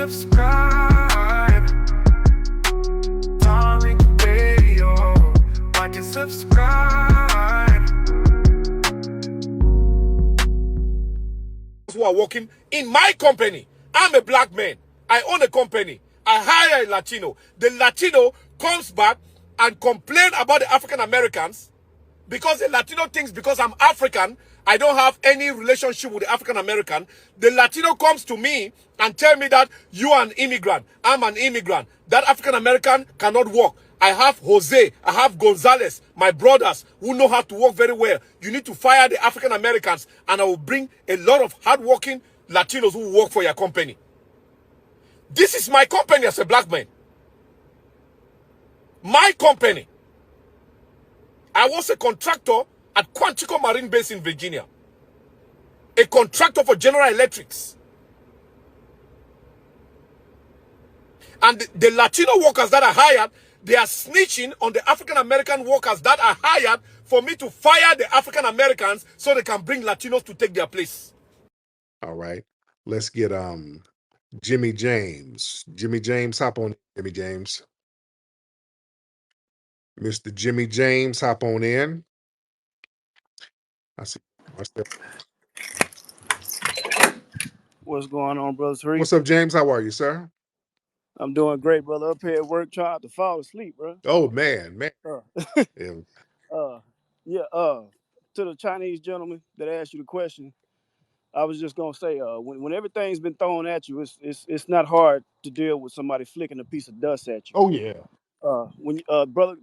subscribe? Darling Radio, why you subscribe? Who are working in my company. I'm a black man. I own a company. I hire a Latino. The Latino comes back and complain about the African Americans because the Latino thinks because I'm African, I don't have any relationship with the African American. The Latino comes to me and tell me that you are an immigrant. I'm an immigrant. That African American cannot work. I have Jose, I have Gonzalez, my brothers who know how to work very well. You need to fire the African Americans and I will bring a lot of hardworking Latinos who work for your company. This is my company as a black man. My company. I was a contractor at Quantico Marine Base in Virginia. A contractor for General Electrics. And the Latino workers that are hired, they are snitching on the African American workers that are hired for me to fire the African Americans so they can bring Latinos to take their place. All right. Let's get Jimmy James. Jimmy James, hop on, Jimmy James. Mr. Jimmy James, hop on in. I see. What's going on, brother Tariq? What's up, James? How are you, sir? I'm doing great, brother. Up here at work trying to fall asleep, bro. Oh, man. To the Chinese gentleman that asked you the question, I was just gonna say, when everything's been thrown at you, it's not hard to deal with somebody flicking a piece of dust at you. Oh, yeah. When brother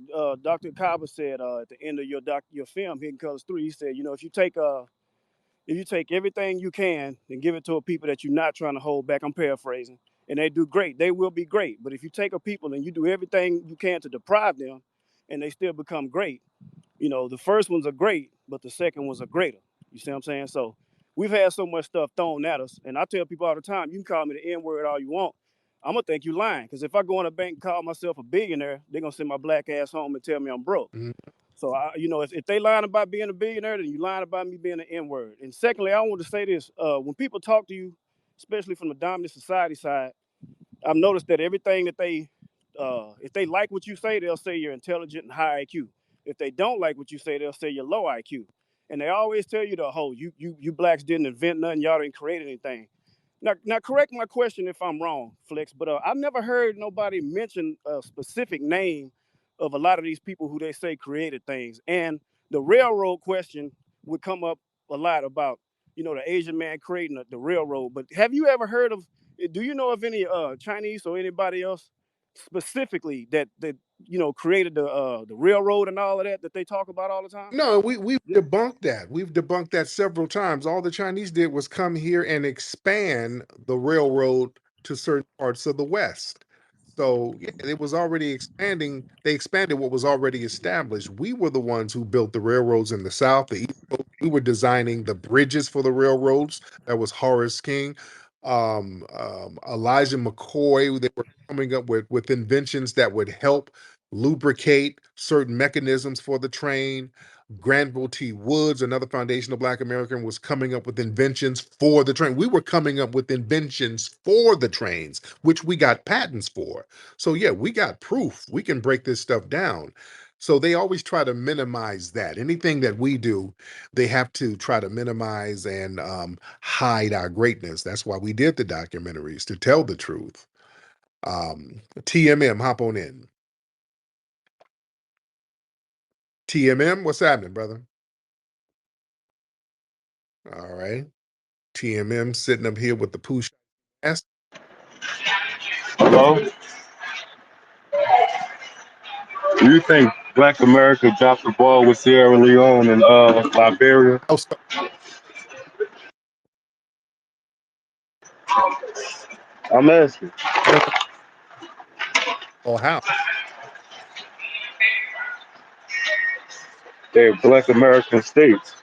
Dr. Kaba said at the end of your film, Hidden Colors 3, he said, if you take everything you can and give it to a people that you're not trying to hold back, I'm paraphrasing, and they do great, they will be great. But if you take a people and you do everything you can to deprive them and they still become great, the first ones are great, but the second ones are greater. You see what I'm saying? So we've had so much stuff thrown at us. And I tell people all the time, you can call me the N-word all you want. I'm going to think you lying. Because if I go in a bank and call myself a billionaire, they're going to send my black ass home and tell me I'm broke. Mm-hmm. So, if they lying about being a billionaire, then you lying about me being an N-word. And secondly, I want to say this. When people talk to you, especially from the dominant society side, I've noticed that everything that if they like what you say, they'll say you're intelligent and high IQ. If they don't like what you say, they'll say you're low IQ. And they always tell you you blacks didn't invent nothing, y'all didn't create anything. Now correct my question if I'm wrong, Flex, but I've never heard nobody mention a specific name of a lot of these people who they say created things. And the railroad question would come up a lot about, the Asian man creating the railroad. But have you ever heard of, do you know of any Chinese or anybody else specifically that created the railroad and all of that they talk about all the time? No, we've debunked that. We've debunked that several times. All the Chinese did was come here and expand the railroad to certain parts of the West. So yeah, it was already expanding. They expanded what was already established. We were the ones who built the railroads in the South, the East Coast. We were designing the bridges for the railroads. That was Horace King. Elijah McCoy. They were coming up with inventions that would help lubricate certain mechanisms for the train. Granville T. Woods, another foundational Black American, was coming up with inventions for the train. We were coming up with inventions for the trains, which we got patents for. So yeah, we got proof. We can break this stuff down. So they always try to minimize that. Anything that we do, they have to try to minimize and hide our greatness. That's why we did the documentaries, to tell the truth. TMM, hop on in. TMM, what's happening, brother? All right. TMM sitting up here with the push. Hello? Do you think Black America dropped the ball with Sierra Leone and Liberia? Oh, I'm asking. oh, how? They're Black American states.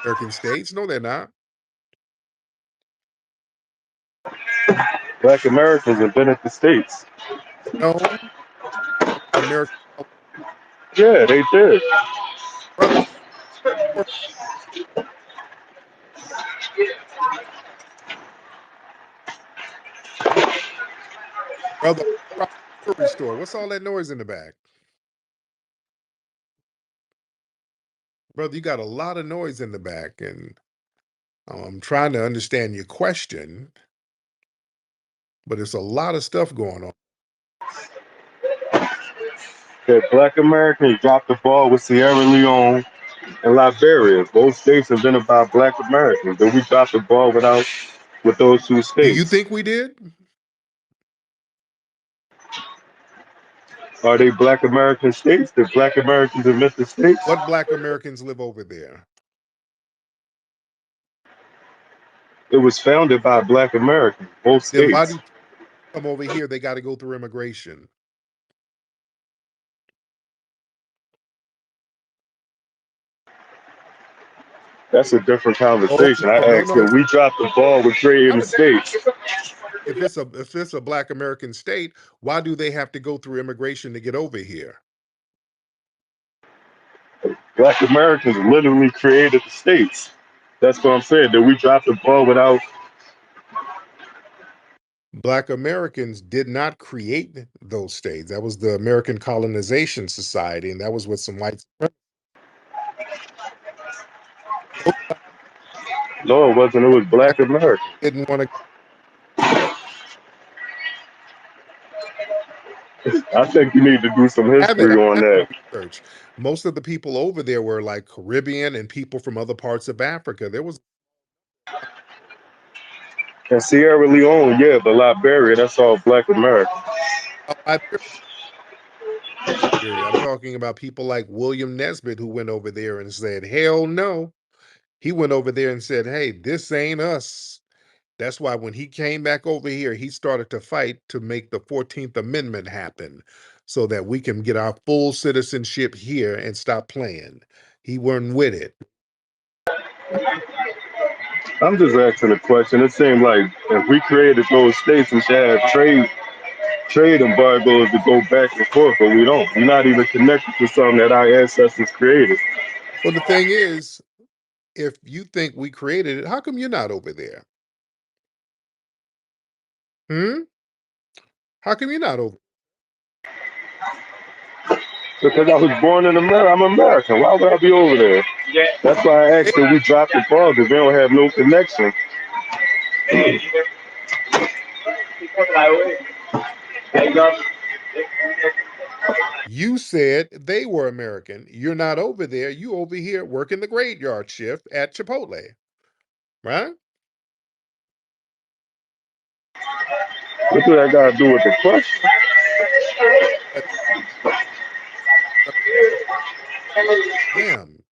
American states? No, they're not. Black Americans invented the states. No. America. Yeah, they did. Brother. Brother, jewelry store. What's all that noise in the back? Brother, you got a lot of noise in the back, and I'm trying to understand your question, but there's a lot of stuff going on. That Black Americans dropped the ball with Sierra Leone and Liberia. Both states have been about Black Americans, but we dropped the ball with those two Do you states. think we did? Are they Black American states? The Black Americans in Mr. States? What Black Americans live over there? It was founded by Black Americans, both Then why states. do come over here? They got to go through immigration. That's a different Oh, conversation. I no, asked no. if we dropped the ball with creating the states. If it's a Black American state, why do they have to go through immigration to get over here? Black Americans literally created the states. That's what I'm saying. That we dropped the ball without. Black Americans did not create those states. That was the American Colonization Society, and that was with some white No, it wasn't. It was Black Black Americans. didn't want to I think you need to do some have it. history I on have that. the research. Most of the people over there were like Caribbean and people from other parts of Africa. There was And Sierra Leone, yeah, but Liberia, that's all Black American. a Liberia. I'm talking about people like William Nesbitt who went over there and said, "Hell no." He went over there and said, "Hey, this ain't us." That's why when he came back over here, he started to fight to make the 14th Amendment happen so that we can get our full citizenship here and stop playing. He wasn't with it. I'm just asking a question. It seemed like if we created those states, we should have trade embargoes to go back and forth, but we don't. We're not even connected to something that our ancestors created. Well, the thing is, if you think we created it, how come you're not over there? Hmm? How come you're not over? Because I was born in America, I'm American. Why would I be over there? That's why I there? asked if we dropped the ball because they don't have no connection. You said they were American. You're not over there. You over here working the graveyard shift at Chipotle, right? What do that got to do with the question? But damn,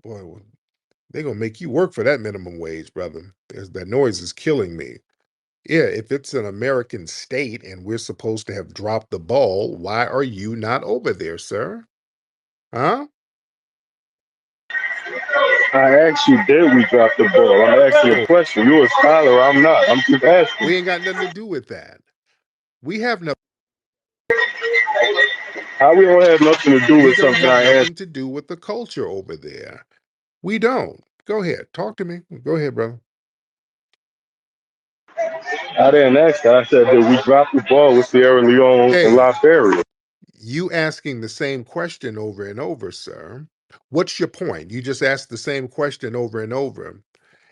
boy, they're gonna make you work for that minimum wage, brother. That noise is killing me. Yeah, if it's an American state and we're supposed to have dropped the ball, why are you not over there, sir? Huh? I asked you, did we drop the ball? I'm asking a Oh, question. You're a scholar, I'm not. I'm just asking. we ain't got nothing to do with that. We have no How we don't have nothing to do we with don't something have I asked? nothing to do with the culture over there. We don't. Go ahead. Talk to me. Go ahead, brother. I didn't ask that. I said, did we drop the ball with Sierra Leone and Okay. Liberia? You asking the same question over and over, sir. What's your point? You just asked the same question over and over.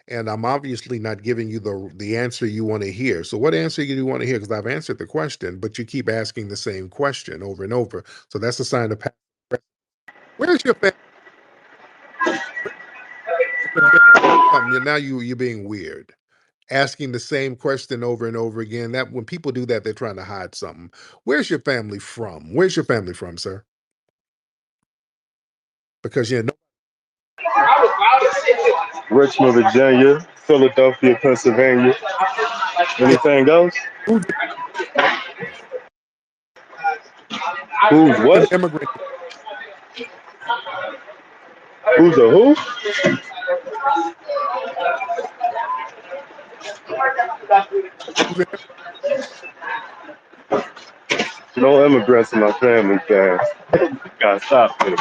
And I'm obviously not giving you the answer you want to hear. So what answer do you want to hear? Because I've answered the question, but you keep asking the same question over and over. So that's a sign of where's your family? Now you're being weird. Asking the same question over and over again. That when people do that, they're trying to hide something. Where's your family from? Where's your family from, sir? Because you know Richmond, Virginia, Philadelphia, Pennsylvania. yeah, Anything else? who's Who's an what? immigrant? Who's a who? Who's an, No immigrants in my family, guys. Gotta stop this.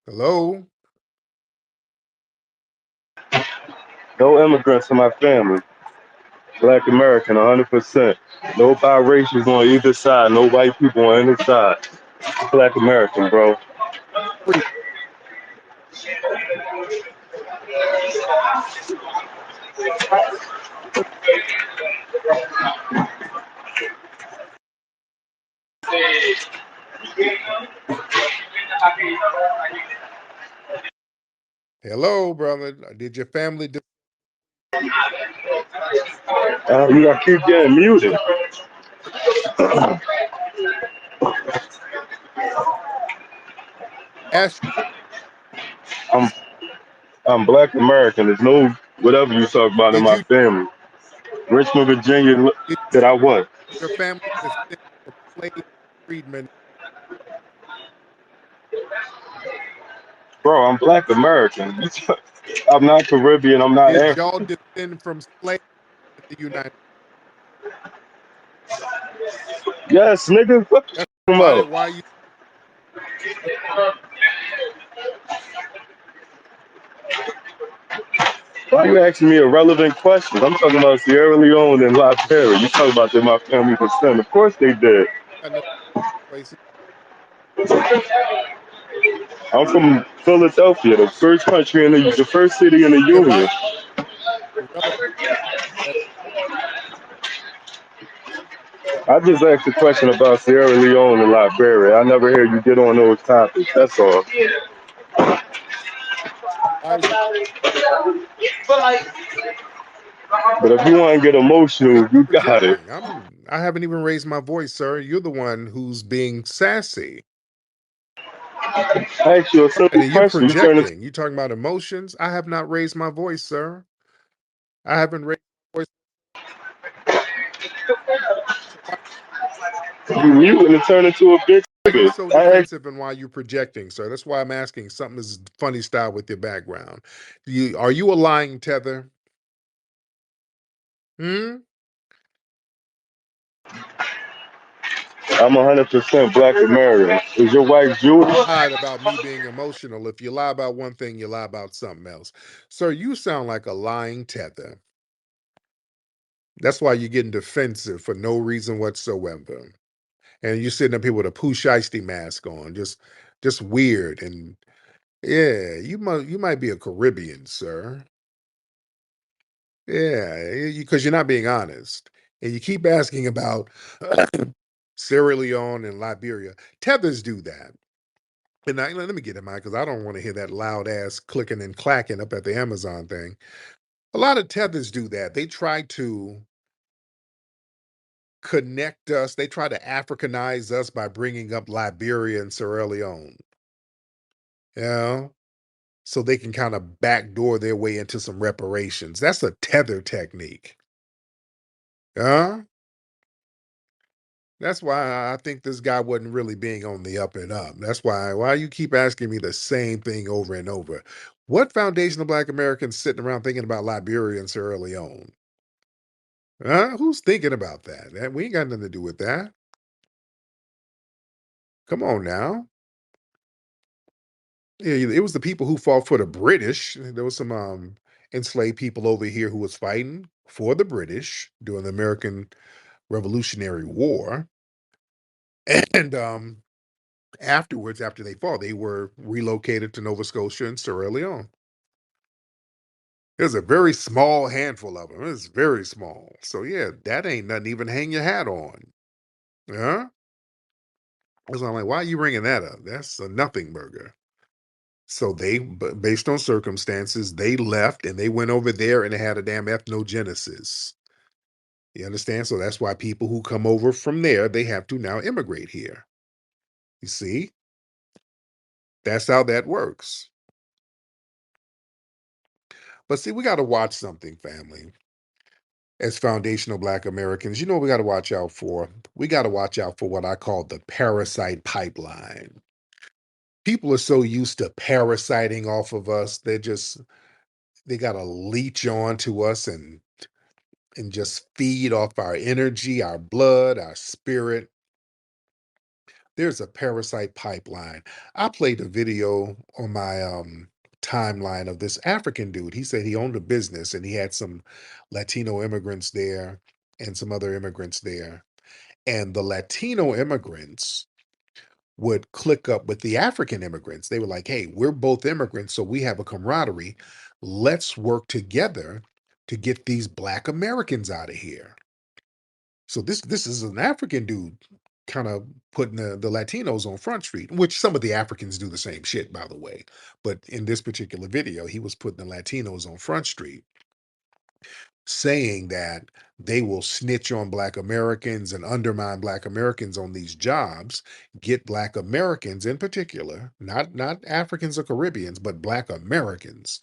hello? No immigrants in my family. Black American, 100%. No biracials on either side. No white people on either side. Black American, bro. Free. Hello, brother. Did your family? You gotta keep getting muted. Ask, I'm I'm Black American. There's no whatever you talk about in did my you family. Richmond, Virginia. did Did I what? your family descend from slave freedmen? Bro, I'm Black American. I'm not Caribbean. I'm not Did African. y'all descend from slaves in the United States? Yes, nigga. What you That's talking about? why you Why you asking me irrelevant questions? I'm talking about Sierra Leone and Liberia. You talking about that my family descent? Of course they did. got no places. I'm from Philadelphia, the first country in the first city in the Then Union. why irrelevant? That I just asked a question about Sierra Leone and Liberia. I never hear you get on those topics. that's That's all. why is it But if you want to get you're emotional, you got it. projecting? I haven't even raised my voice, sir. You're the one who's being sassy. I asked you a And simple then you're question. You turn it. projecting. You're talking about emotions. I have not raised my voice, sir. I haven't raised my voice. So You mute and it turn into a bitch why are you nigga. so I asked, defensive and why you projecting, sir? That's why I'm asking. Something is funny style with your background. Are you a lying tether? Hmm? I'm 100% Black American. Is your wife Jewish? Lied about me being emotional. If you lie about one thing, you lie about something else. Sir, you sound like a lying tether. That's why you're getting defensive for no reason whatsoever. And you're sitting up here with a Pooh Shiesty mask on, just weird. And yeah, you might be a Caribbean, sir. Yeah, because you're not being honest. And you keep asking about Sierra Leone and Liberia. Tethers do that. And let me get in mind because I don't want to hear that loud ass clicking and clacking up at the Amazon thing. A lot of tethers do that. They try to connect us. They try to Africanize us by bringing up Liberia and Sierra Leone. You know, so they can kind of backdoor their way into some reparations. That's a tether technique. Huh? That's why I think this guy wasn't really being on the up and up. That's why you keep asking me the same thing over and over. What foundation of Black Americans sitting around thinking about Liberia and Sierra Leone? Huh? Who's thinking about that? We ain't got nothing to do with that. Come on now. Yeah, it was the people who fought for the British. There was some enslaved people over here who was fighting for the British during the American Revolutionary War. And afterwards, after they fought, they were relocated to Nova Scotia and Sierra Leone. There's a very small handful of them. It's very small. So yeah, that ain't nothing to even hang your hat on. Huh? So I'm like, why are you bringing that up? That's a nothing burger. So based on circumstances, they left and they went over there and they had a damn ethnogenesis. You understand? So that's why people who come over from there, they have to now immigrate here. You see? That's how that works. But see, we got to watch something, family. As foundational Black Americans, you know what we got to watch out for? We got to watch out for what I call the parasite pipeline. People are so used to parasiting off of us, they got to leech on to us and just feed off our energy, our blood, our spirit. There's a parasite pipeline. I played a video on my timeline of this African dude. He said he owned a business and he had some Latino immigrants there and some other immigrants there. And the Latino immigrants would click up with the African immigrants. They were like, hey, we're both immigrants, so we have a camaraderie. Let's work together to get these Black Americans out of here. So this is an African dude kind of putting the Latinos on Front Street, which some of the Africans do the same shit, by the way. But in this particular video, he was putting the Latinos on Front Street, saying that they will snitch on Black Americans and undermine Black Americans on these jobs, get Black Americans in particular, not Africans or Caribbeans, but Black Americans.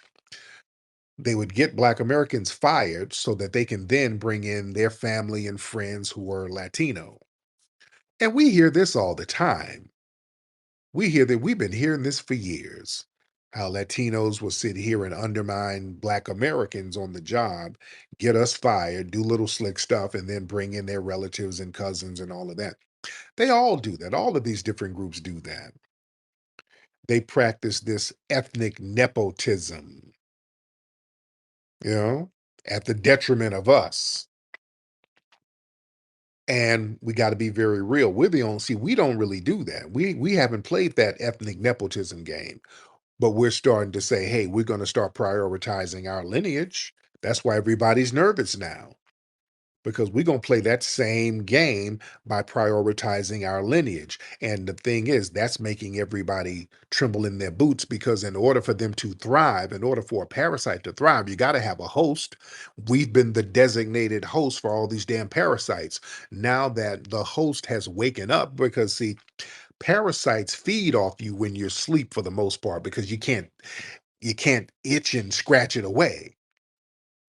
They would get Black Americans fired so that they can then bring in their family and friends who are Latino. And we hear this all the time. We hear that we've been hearing this for years. How Latinos will sit here and undermine Black Americans on the job, get us fired, do little slick stuff, and then bring in their relatives and cousins and all of that. They all do that. All of these different groups do that. They practice this ethnic nepotism, at the detriment of us. And we got to be very real. We're the only, see, we don't really do that. We haven't played that ethnic nepotism game. But we're starting to say, hey, we're going to start prioritizing our lineage. That's why everybody's nervous now, because we're going to play that same game by prioritizing our lineage. And the thing is, that's making everybody tremble in their boots, because in order for them to thrive, in order for a parasite to thrive, you got to have a host. We've been the designated host for all these damn parasites. Now that the host has waken up, because see, parasites feed off you when you're asleep for the most part, because you can't itch and scratch it away.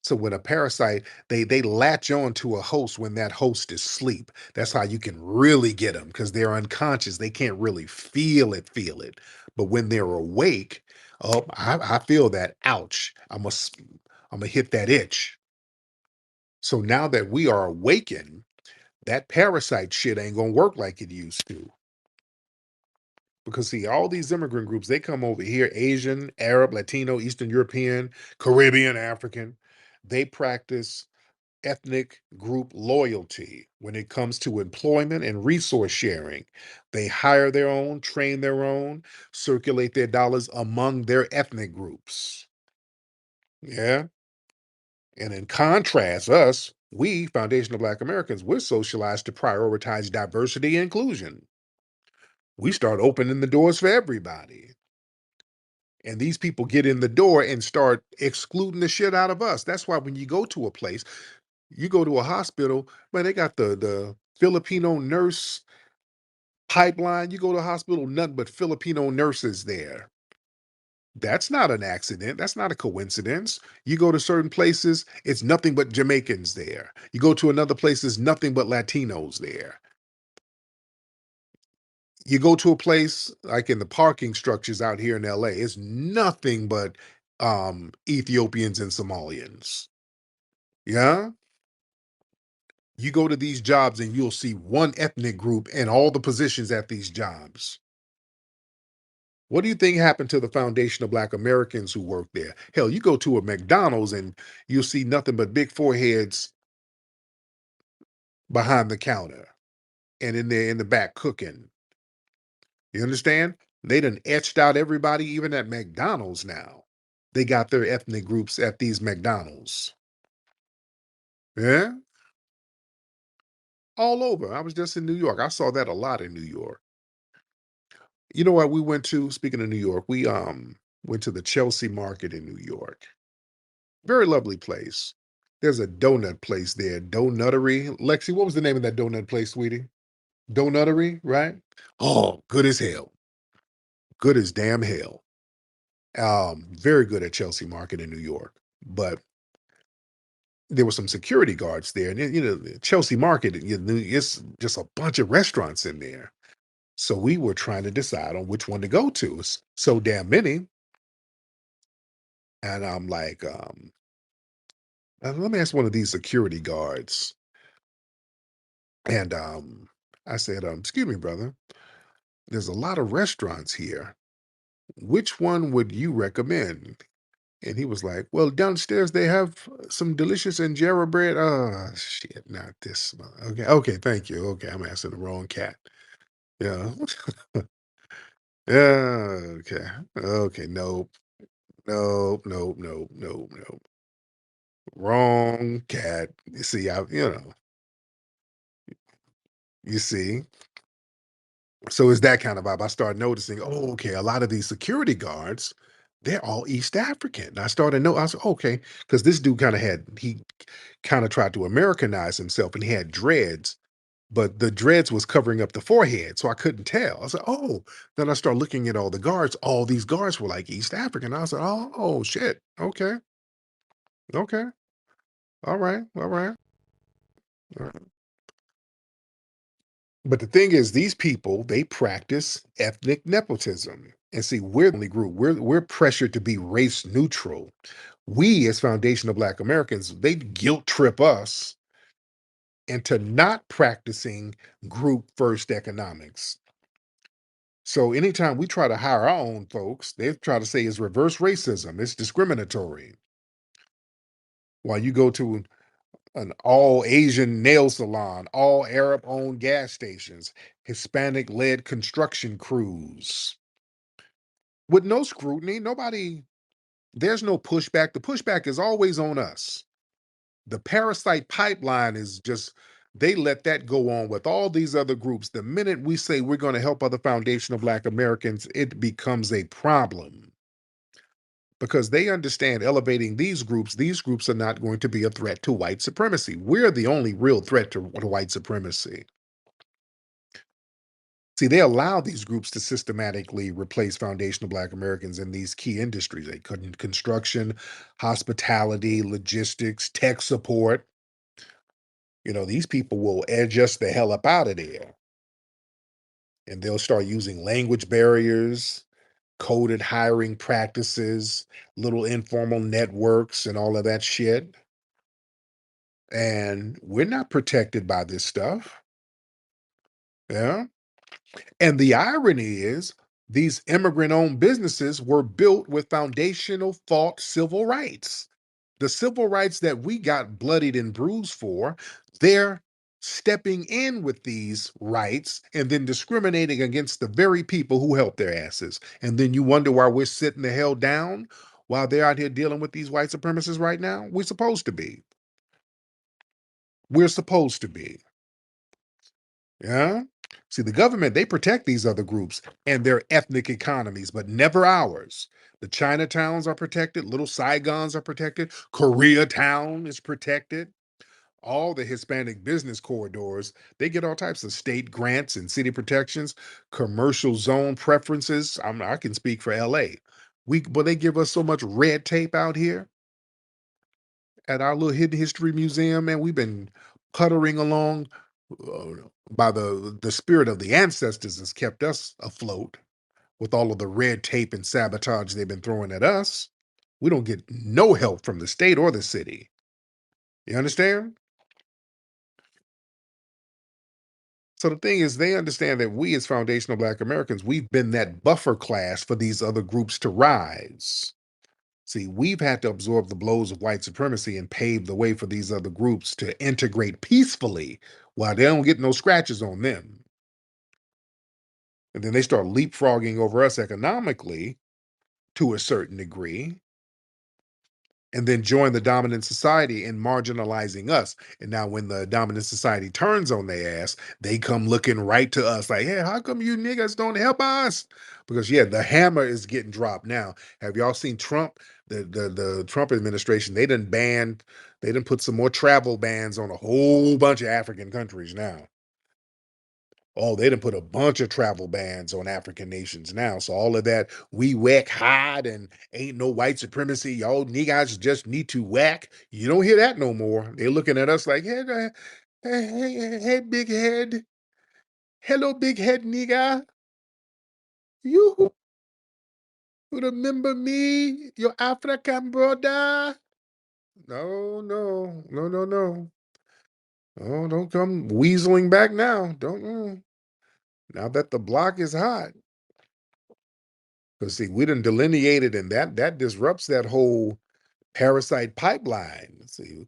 So when a parasite, they latch on to a host when that host is asleep. That's how you can really get them, because they're unconscious. They can't really feel it. But when they're awake, oh, I feel that. Ouch. I'm gonna hit that itch. So now that we are awakened, that parasite shit ain't gonna work like it used to. Because see, all these immigrant groups, they come over here, Asian, Arab, Latino, Eastern European, Caribbean, African. They practice ethnic group loyalty when it comes to employment and resource sharing. They hire their own, train their own, circulate their dollars among their ethnic groups. Yeah. And in contrast, us, we, foundational Black Americans, we're socialized to prioritize diversity and inclusion. We start opening the doors for everybody. And these people get in the door and start excluding the shit out of us. That's why when you go to a place, you go to a hospital, man, they got the Filipino nurse pipeline. You go to a hospital, nothing but Filipino nurses there. That's not an accident. That's not a coincidence. You go to certain places, it's nothing but Jamaicans there. You go to another place, there's nothing but Latinos there. You go to a place like in the parking structures out here in LA, it's nothing but Ethiopians and Somalians. Yeah. You go to these jobs and you'll see one ethnic group in all the positions at these jobs. What do you think happened to the foundation of Black Americans who work there? Hell, you go to a McDonald's and you'll see nothing but big foreheads behind the counter and in there in the back cooking. You understand? They done etched out everybody, even at McDonald's now. They got their ethnic groups at these McDonald's. Yeah? All over. I was just in New York. I saw that a lot in New York. You know what we went to? Speaking of New York, we went to the Chelsea Market in New York. Very lovely place. There's a donut place there, Donuttery. Lexi, what was the name of that donut place, sweetie? Donuttery, right? Oh, good as hell. Good as damn hell. Very good at Chelsea Market in New York. But there were some security guards there. And Chelsea Market, it's just a bunch of restaurants in there. So we were trying to decide on which one to go to. It's so damn many. And I'm like, let me ask one of these security guards. And I said, excuse me, brother, there's a lot of restaurants here. which one would you recommend? And he was like, well, downstairs they have some delicious injera bread. Oh, shit, not this one. Okay, okay, thank you. Okay, I'm asking the wrong cat. Yeah. Yeah, okay. Okay, nope. Nope, nope, nope, nope, nope. Wrong cat. You see, you see. So it's that kind of vibe. I started noticing, oh, okay, a lot of these security guards, they're all East African. And I started to know, I was like, okay, because this dude he kind of tried to Americanize himself and he had dreads, but the dreads was covering up the forehead. So I couldn't tell. I was like, oh, then I started looking at all the guards. All these guards were like East African. I was like, oh, shit. Okay. Okay. All right. All right. All right. But the thing is, these people, they practice ethnic nepotism. And see, we're the only group. We're pressured to be race neutral. We, as foundational Black Americans, they guilt trip us into not practicing group first economics. So anytime we try to hire our own folks, they try to say it's reverse racism, it's discriminatory. While you go to an all Asian nail salon, all Arab owned gas stations, Hispanic led construction crews. With no scrutiny, there's no pushback. The pushback is always on us. The parasite pipeline is just, they let that go on with all these other groups. The minute we say we're going to help other foundational Black Americans, it becomes a problem because they understand elevating these groups are not going to be a threat to white supremacy. We're the only real threat to white supremacy. See, they allow these groups to systematically replace foundational Black Americans in these key industries, like construction, hospitality, logistics, tech support. These people will edge us the hell up out of there. And they'll start using language barriers, coded hiring practices, little informal networks, and all of that shit. And we're not protected by this stuff. Yeah. And the irony is, these immigrant owned businesses were built with foundational fought civil rights. The civil rights that we got bloodied and bruised for, they're stepping in with these rights and then discriminating against the very people who helped their asses. And then you wonder why we're sitting the hell down while they're out here dealing with these white supremacists right now. We're supposed to be. We're supposed to be. Yeah. See, the government, they protect these other groups and their ethnic economies, but never ours. The Chinatowns are protected, little Saigons are protected, Koreatown is protected. All the Hispanic business corridors, they get all types of state grants and city protections, commercial zone preferences. I can speak for LA. But they give us so much red tape out here at our little hidden history museum, and we've been puttering along by the spirit of the ancestors has kept us afloat with all of the red tape and sabotage they've been throwing at us. We don't get no help from the state or the city. You understand? So the thing is, they understand that we as foundational Black Americans, we've been that buffer class for these other groups to rise. See, we've had to absorb the blows of white supremacy and pave the way for these other groups to integrate peacefully while they don't get no scratches on them. And then they start leapfrogging over us economically to a certain degree, and then join the dominant society in marginalizing us. And now, when the dominant society turns on their ass, they come looking right to us like, hey, how come you niggas don't help us? Because, yeah, the hammer is getting dropped now. Have y'all seen Trump? The Trump administration, they done put some more travel bans on a whole bunch of African countries now. Oh, they done put a bunch of travel bans on African nations now. So all of that, we whack hard and ain't no white supremacy. Y'all niggas just need to whack. You don't hear that no more. They looking at us like, hey, big head. Hello, big head nigga. You remember me, your African brother? No, no, no, no, no. Oh, don't come weaseling back now. Don't. Now that the block is hot. Because see, we done delineated, and that disrupts that whole parasite pipeline. See,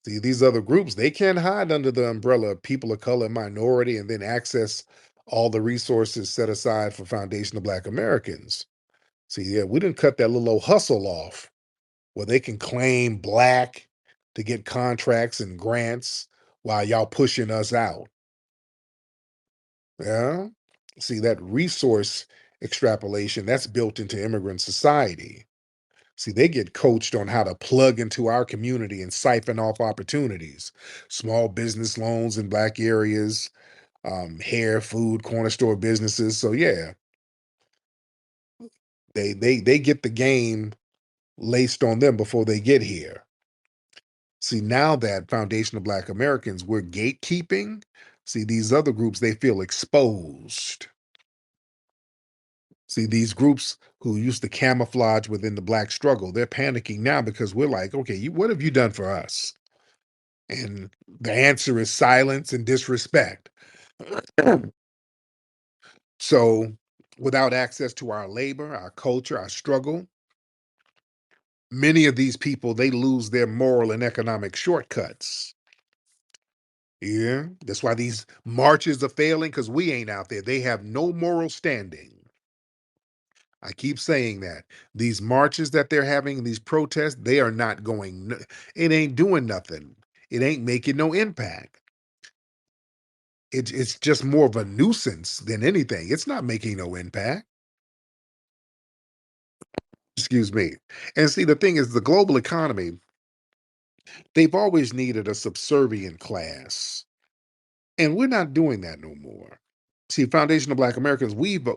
these other groups, they can't hide under the umbrella of people of color, minority, and then access all the resources set aside for foundational Black Americans. See, yeah, we didn't cut that little old hustle off where they can claim Black to get contracts and grants while y'all pushing us out. Yeah. See, that resource extrapolation, that's built into immigrant society. See, they get coached on how to plug into our community and siphon off opportunities. Small business loans in Black areas, hair, food, corner store businesses. So yeah, they get the game laced on them before they get here. See, now that foundational Black Americans, we're gatekeeping. See, these other groups, they feel exposed. See, these groups who used to camouflage within the Black struggle, they're panicking now because we're like, okay, what have you done for us? And the answer is silence and disrespect. So, without access to our labor, our culture, our struggle, many of these people, they lose their moral and economic shortcuts. Yeah, that's why these marches are failing, because we ain't out there. They have no moral standing. I keep saying that. These marches that they're having, these protests, they are not going, it ain't doing nothing. It ain't making no impact. It's just more of a nuisance than anything. It's not making no impact. Excuse me. And see, the thing is, the global economy, they've always needed a subservient class. And we're not doing that no more. See, foundational Black Americans,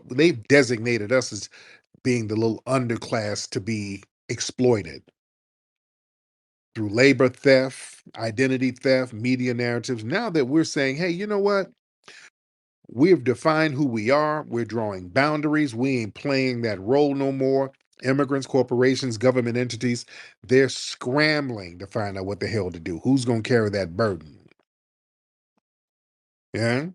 they've designated us as being the little underclass to be exploited through labor theft, identity theft, media narratives. Now that we're saying, hey, you know what? We've defined who we are. We're drawing boundaries. We ain't playing that role no more. Immigrants, corporations, government entities, they're scrambling to find out what the hell to do. Who's going to carry that burden? Yeah.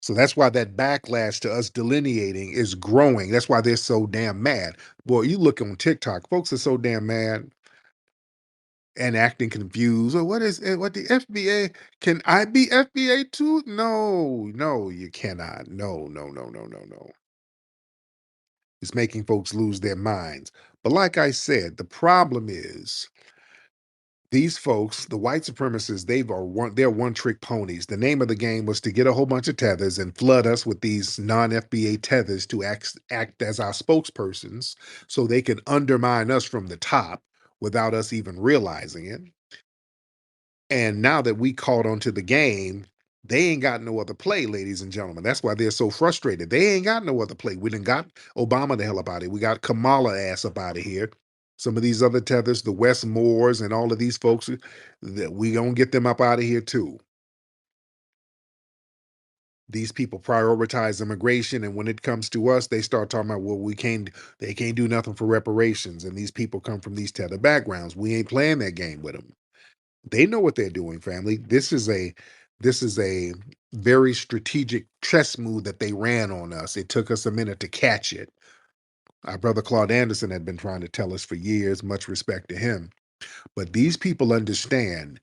So that's why that backlash to us delineating is growing. That's why they're so damn mad. Boy, you look on TikTok, folks are so damn mad and acting confused. Oh, what the FBA? Can I be FBA too? No, no, you cannot. No, no, no, no, no, no. It's making folks lose their minds. But like I said, the problem is these folks, the white supremacists, they're one-trick ponies. The name of the game was to get a whole bunch of tethers and flood us with these non-FBA tethers to act as our spokespersons so they can undermine us from the top without us even realizing it. And now that we caught onto the game, they ain't got no other play, ladies and gentlemen. That's why they're so frustrated. They ain't got no other play. We done got Obama the hell up out of here. We got Kamala ass up out of here. Some of these other tethers, the West Moors and all of these folks, that we gonna get them up out of here too. These people prioritize immigration, and when it comes to us, they start talking about, well, they can't do nothing for reparations. And these people come from these tether backgrounds. We ain't playing that game with them. They know what they're doing, family. This is a very strategic chess move that they ran on us. It took us a minute to catch it. Our brother Claude Anderson had been trying to tell us for years, much respect to him. But these people understand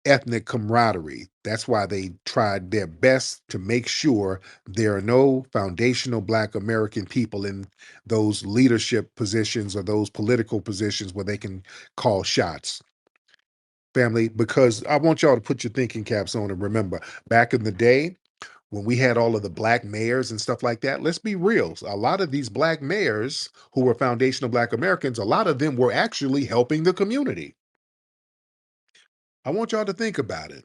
ethnic camaraderie. That's why they tried their best to make sure there are no foundational Black American people in those leadership positions or those political positions where they can call shots. Family, because I want y'all to put your thinking caps on and remember, back in the day, when we had all of the Black mayors and stuff like that, let's be real. A lot of these Black mayors who were foundational Black Americans, a lot of them were actually helping the community. I want y'all to think about it.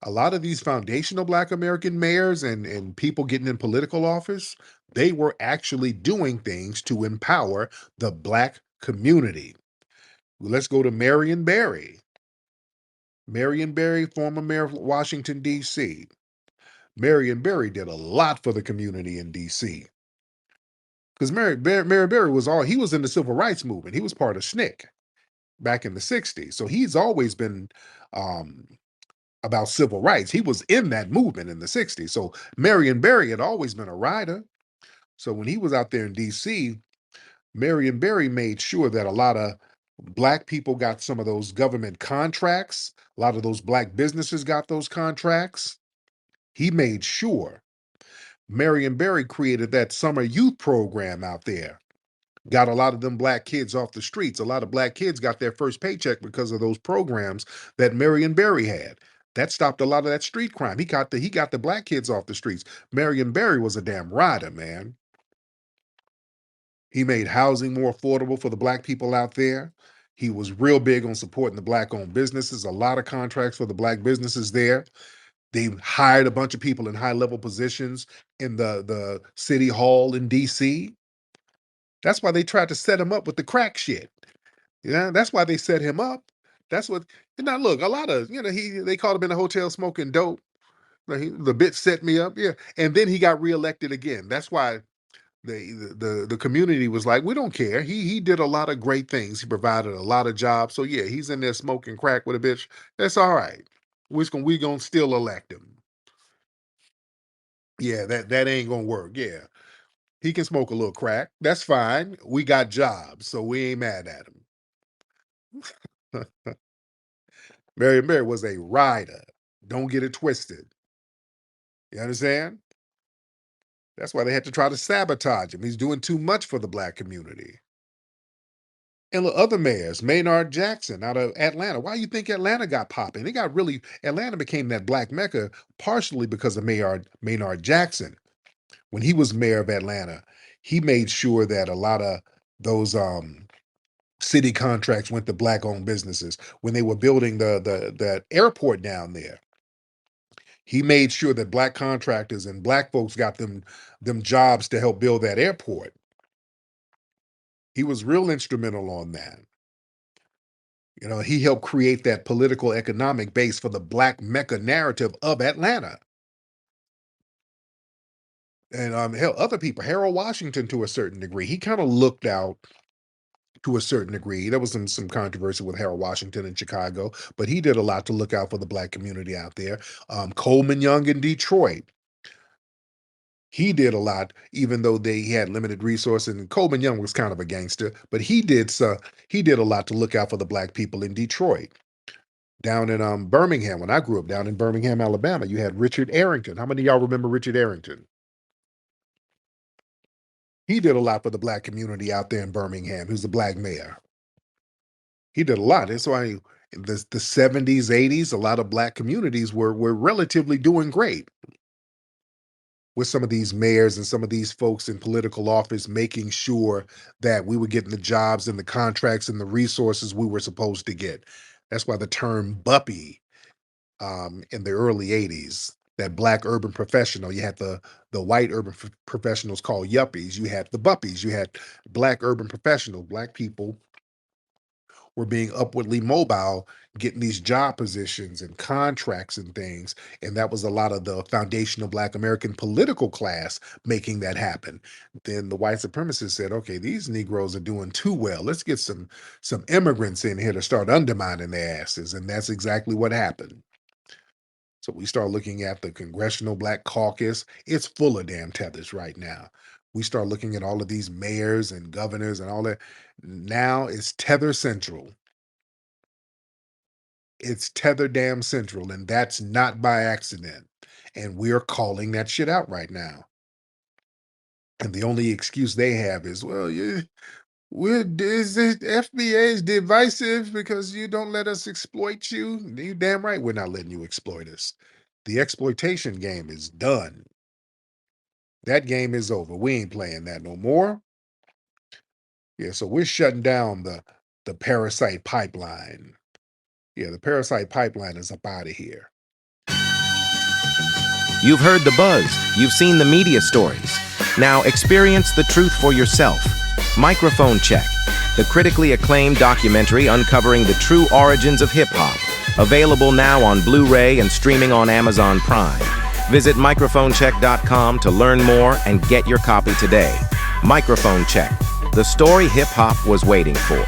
A lot of these foundational Black American mayors and people getting in political office, they were actually doing things to empower the Black community. Let's go to Marion Barry. Marion Barry, former mayor of Washington, D.C. Marion Barry did a lot for the community in D.C. Because Marion Barry he was in the civil rights movement. He was part of SNCC back in the 60s. So he's always been um, about civil rights. He was in that movement in the 60s. So Marion Barry had always been a rider. So when he was out there in DC, Marion Barry made sure that a lot of black people got some of those government contracts. A lot of those black businesses got those contracts. He made sure. Marion Barry created that summer youth program out there. Got a lot of them black kids off the streets. A lot of black kids got their first paycheck because of those programs that Marion Barry had. That stopped a lot of that street crime. He got the black kids off the streets. Marion Barry was a damn rider, man. He made housing more affordable for the black people out there. He was real big on supporting the black-owned businesses. A lot of contracts for the black businesses there. They hired a bunch of people in high-level positions in the city hall in DC. That's why they tried to set him up with the crack shit. Yeah, that's why they set him up. That's what. Now look, a lot of they called him in the hotel smoking dope. The bitch set me up, yeah, and then he got reelected again. That's why the community was like, we don't care. He did a lot of great things. He provided a lot of jobs. So yeah, he's in there smoking crack with a bitch. That's all right. We gonna still elect him. Yeah, that ain't gonna work. Yeah. He can smoke a little crack. That's fine. We got jobs, so we ain't mad at him. Marion Barry was a rider. Don't get it twisted. You understand? That's why they had to try to sabotage him. He's doing too much for the black community. And the other mayors, Maynard Jackson out of Atlanta. Why you think Atlanta got popping? Atlanta became that black mecca partially because of Maynard Jackson. When he was mayor of Atlanta, he made sure that a lot of those city contracts went to black-owned businesses. When they were building that airport down there, he made sure that black contractors and black folks got them jobs to help build that airport. He was real instrumental on that. He helped create that political economic base for the black Mecca narrative of Atlanta. And hell, other people, Harold Washington to a certain degree, he kind of looked out to a certain degree. There was some controversy with Harold Washington in Chicago, but he did a lot to look out for the black community out there. Coleman Young in Detroit, he did a lot, even though he had limited resources. And Coleman Young was kind of a gangster, but he did a lot to look out for the black people in Detroit. Down in Birmingham, when I grew up down in Birmingham, Alabama, you had Richard Arrington. How many of y'all remember Richard Arrington? He did a lot for the black community out there in Birmingham. He was the black mayor. He did a lot. That's why in the 70s, 80s, a lot of black communities were relatively doing great with some of these mayors and some of these folks in political office, making sure that we were getting the jobs and the contracts and the resources we were supposed to get. That's why the term Buppy in the early 80s, that black urban professional, you had the white urban professionals called yuppies, you had the Buppies, you had black urban professionals, black people were being upwardly mobile, getting these job positions and contracts and things. And that was a lot of the foundational black American political class making that happen. Then the white supremacists said, okay, these Negroes are doing too well. Let's get some immigrants in here to start undermining their asses. And that's exactly what happened. So we start looking at the Congressional Black Caucus. It's full of damn tethers right now. We start looking at all of these mayors and governors and all that. Now it's tether central. It's tether damn central, and that's not by accident. And we're calling that shit out right now. And the only excuse they have is, well, the FBA is divisive because you don't let us exploit you. You damn right we're not letting you exploit us. The exploitation game is done. That game is over. We ain't playing that no more. Yeah, so we're shutting down the parasite pipeline. Yeah, the parasite pipeline is up out of here. You've heard the buzz. You've seen the media stories. Now experience the truth for yourself. Microphone Check, the critically acclaimed documentary uncovering the true origins of hip-hop. Available now on Blu-ray and streaming on Amazon Prime. Visit microphonecheck.com to learn more and get your copy today. Microphone Check, the story hip-hop was waiting for.